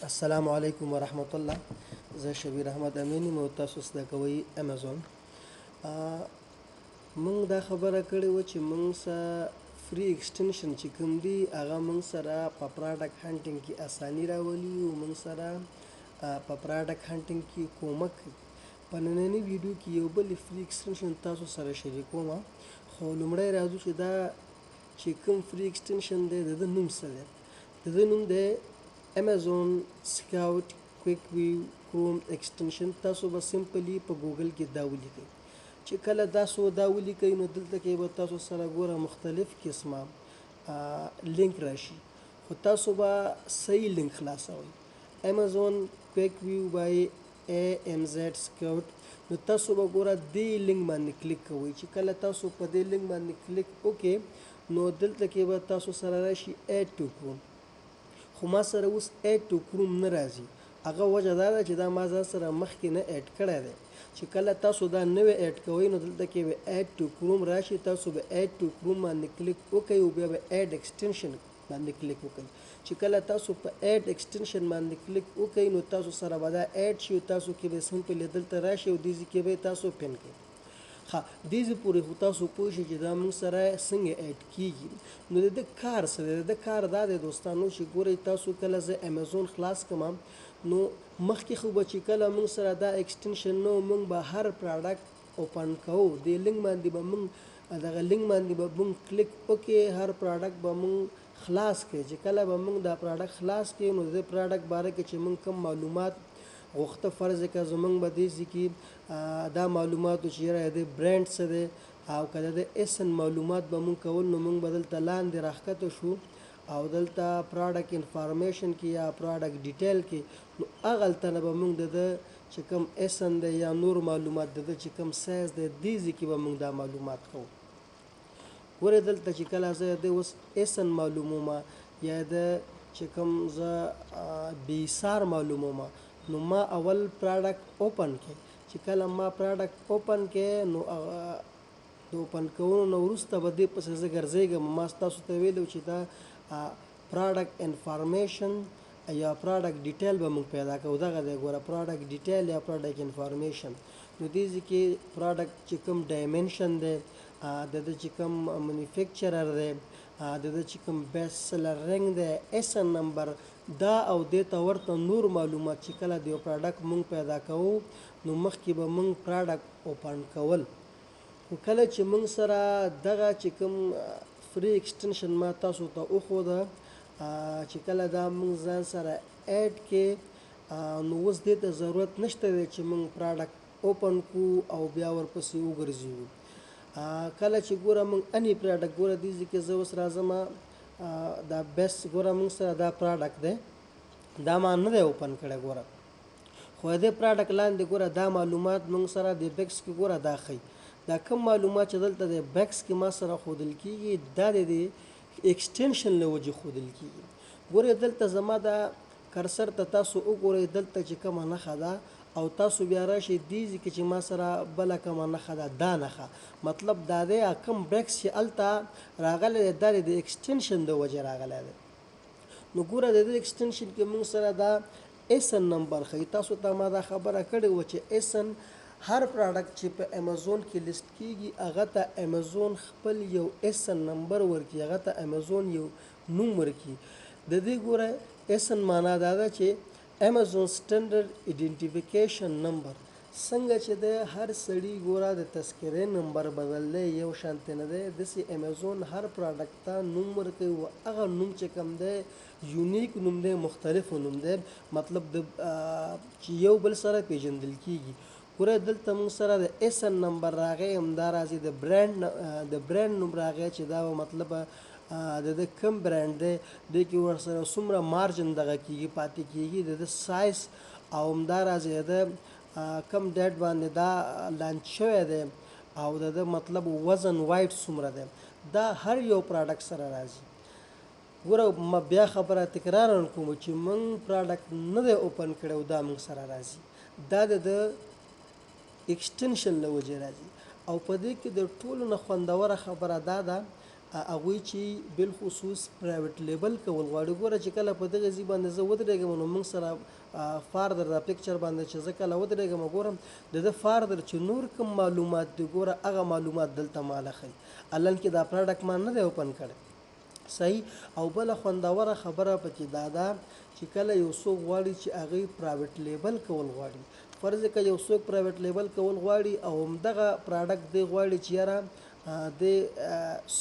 السلام علیکم ورحمت الله. زه شبیر احمد امین یم او تاسو زده کوئ امازون. موږ دا خبره کړې وه چې موږ سره فري ایکسټنشن چې کوم دي هغه موږ سره په پراډکټ هانټینګ کې اساني راولي او موږ سره په پراډکټ هانټینګ کې کومک کوي. په نننۍ ویډیو کې یو بل فري ایکسټنشن تاسو سره شریکوم، خو لومړی راځو چې دا چې کوم فري ایکسټنشن دی د ده نوم څه دی. د ده نوم دی امازون سکاوټ کویک ویو کروم ایکسټنشن. تاسو به سمپلی په ګوګل کې دا ولیکئ. چې کله تاسو دا ولیکئ نو دلته کې به تاسو سره ګوره مختلف قسمه لینک راشي، خو تاسو به صحیح لینک خلاصوئ. امازون کویک ویو بای AMZ سکاوټ. نو تاسو به ګوره دې لینک باندې کلیک کوئ. چې کله تاسو په دې لینک باندې کلیک وکړئ نو دلته کې به تاسو سره راشي اډ ټو کروم، خو ما سره اوس اډ ټو کروم نه راځي. هغه وجه دا ده چې دا ما ځان سره مخکې نه اډ کړی دی. چې کله تاسو دا نوی اډ کوئ نو دلته کې به اډ ټو کروم راشي. تاسو به اډ ټو کروم باندې کلیک وکړئ او بیا به اډ ایکسټنشن باندې کلیک وکړئ. چې کله تاسو په اډ ایکسټنشن باندې کلیک وکړئ نو تاسو سره به دا اډ شي او تاسو کې به سمپلی دلته راشي او دې ځای کې به تاسو پین کړئ. دې ځای پورې خو تاسو پوه شئ چې دا موږ سره څنګه اډ کیږي. نو د ده کار څه دی؟ د ده کار دا دی دوستانو چې ګورئ تاسو کله زه امازون خلاص کړم نو مخکې خو به چې کله موږ سره دا ایکسټنشن نه و موږ به هر پراډکټ اوپن کوو. دې لینک باندې به موږ دغه لینک باندې به موږ کلیک وکړو، هر پراډکټ به موږ خلاص کړي. چې کله به موږ دا پراډکټ خلاص کړو نو د دې پراډکټ باره کې چې موږ کوم معلومات غوښته فرض کړه زمونږ به دې ځای کې دا معلوماتو چې یاره د برانډ څه دی او که د اسن معلومات به مونږ کول نو مونږ به دلته لاندې راښکته شو او دلته پراډکټ انفارمیشن کې یا پراډکټ ډیټیل کې نو هغلته نه به مونږ د ده چې کوم اسن دی یا نور معلومات د ده چې کوم سایز دی دې ځای کې به مونږ دا معلومات کوو. ګورې دلته چې کله زه د اوس اسن معلومومه یا د چې کوم زه بیسار معلومومه نو ما اول پراډکټ اوپن کړ. چې کله ما پراډکټ اوپن کړ نو د اوپن کولو نه وروسته به دې پسې زه ګرځېږم. ما تاسو ته ویلو چې دا پراډکټ انفارمیشن یا پراډکټ ډیټیل به موږ پیدا کوو. دغه دی ګوره پراډکټ ډیټیل یا پراډکټ انفارمیشن. نو دې ځای کې پراډکټ چې کوم ډایمنشن دی، د ده چې کوم مینوفیکچرر دی، د ده چې کوم بیسټ سیلر رینک دی، اسن نمبر، دا او دې ته ورته نور معلومات چې کله د یو پراډکټ مونږ پیدا کوو نو مخکې به مونږ پراډکټ اوپن کول. خو کله چې مونږ سره دغه چې کوم فري ایکسټنشن ما تاسو ته وښوده چې کله دا مونږ ځان سره اډ کې نو اوس دې ته ضرورت نشته دی چې مونږ پراډکټ اوپن کړو او بیا ورپسې وګرځېږو. کله چې ګوره مونږ اني پراډکټ ګوره دې ځای کې زه اوس راځم دا بیسټ ګوره مونږ سره دا پراډکټ دی، دا ما نه دی اوپن کړی ګوره، خو د دې پراډکټ لاندې ګوره دا معلومات مونږ سره د بیکس کې ګوره دا ښیي. دا کوم معلومات چې دلته د بیکس کې ما سره ښودل کېږي دا د دې ایکسټنشن له وجې ښودل کېږي. ګورئ دلته زما دا کرسر ته تاسو وګورئ دلته چې کومه نښه ده او تاسو بیا راشئ دې ځای کې چې ما سره بله کومه نښه ده دا نښه مطلب دا دی کوم بیکس چې هلته راغلی دی دا د ایکسټنشن د وجې راغلی دی. نو ګوره د دې ایکسټنشن کې موږ سره دا اسن نمبر ښیي. تاسو ته ما دا خبره کړې وه چې اسن هر پراډکټ چې په امازون کې لیست کېږي هغه ته امازون خپل یو اسن نمبر ورکړي، هغه ته امازون یو نوم ورکړي. د دې ګوره اسن معنا دا ده چې امازون سټنډرډ ایډنټیفیکیشن نمبر. څنګه چې د هر سړي ګوره د تذکرې نمبر بدل دی یو شانتې نه دی، داسې امازون هر پراډکټ ته نوم ورکوي او هغه نوم چې کوم دی یونیک نوم دی، مختلف نوم دی، مطلب د چې یو بل سره پیژندل کېږي. ګوره دلته موږ سره د اسن نمبر راغی، همدا راځي د برانډ نوم راغی چې دا مطلب د ده کوم برانډ دی، دې کې ورسره څومره مارجن دغه کېږي پاتې کېږي، د ده سایز او همدا راځي د ده کم ډیټ باندې دا لانچ شوی دی او د ده مطلب وزن وایټ څومره دی. دا هر یو پراډکټ سره راځي. ګوره ما بیا خبره تکرارا کوم چې موږ پراډکټ نه دی اوپن کړی او دا موږ سره راځي، دا د ایکسټنشن له وجې راځي. او په دې کې د ټولو نه خوندوره خبره دا ده هغوی چې بالخصوص پرایویټ لیبل کول غواړي. ګوره چې کله په دغه ځای باندې زه ودرېږم نو موږ سره فاردر دا پکچر باندې چې زه کله ودرېږم ګورم د ده فاردر چې نور کوم معلومات دي ګوره هغه معلومات دلته ماله ښیي، الان کې دا پروډکټ ما نه دی اوپن کړی. صحیح. او بله خوندوره خبره پکې دا ده چې کله یو څوک غواړي چې هغوی پرایویټ لیبل کول غواړي، فرض که یو څوک پرایویټ لیبل کول غواړي او همدغه پروډکټ دی غواړي چې یاره د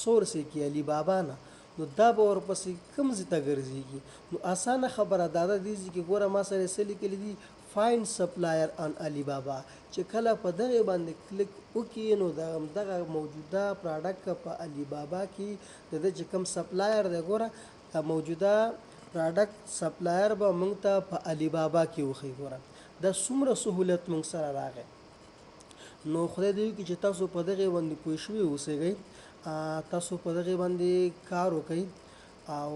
سورس یې کړي علي بابا نه، نو دا به ورپسې کوم ځای ته ګرځېږي؟ نو اسانه خبره دا ده دې ځای کې ګوره ما سره یې څه لیکلي دي فایند سپلایر آن علي بابا. چې کله په دغې باندې کلیک وکړي نو د همدغه موجوده پروډکټ په علي بابا کې د ده چې کوم سپلایر دی ګوره موجوده پروډکټ سپلایر به موږ ته په علي بابا کې وښیي. ګوره دا څومره سهولت موږ سره راغی. نو خدای دې وکړي چې تاسو په دغې باندې پوه شوي اوسئ، تاسو په دغې باندې کار وکړئ او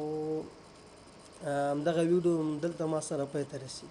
همدغه ویډیو دلته ما سره پای ته رسي.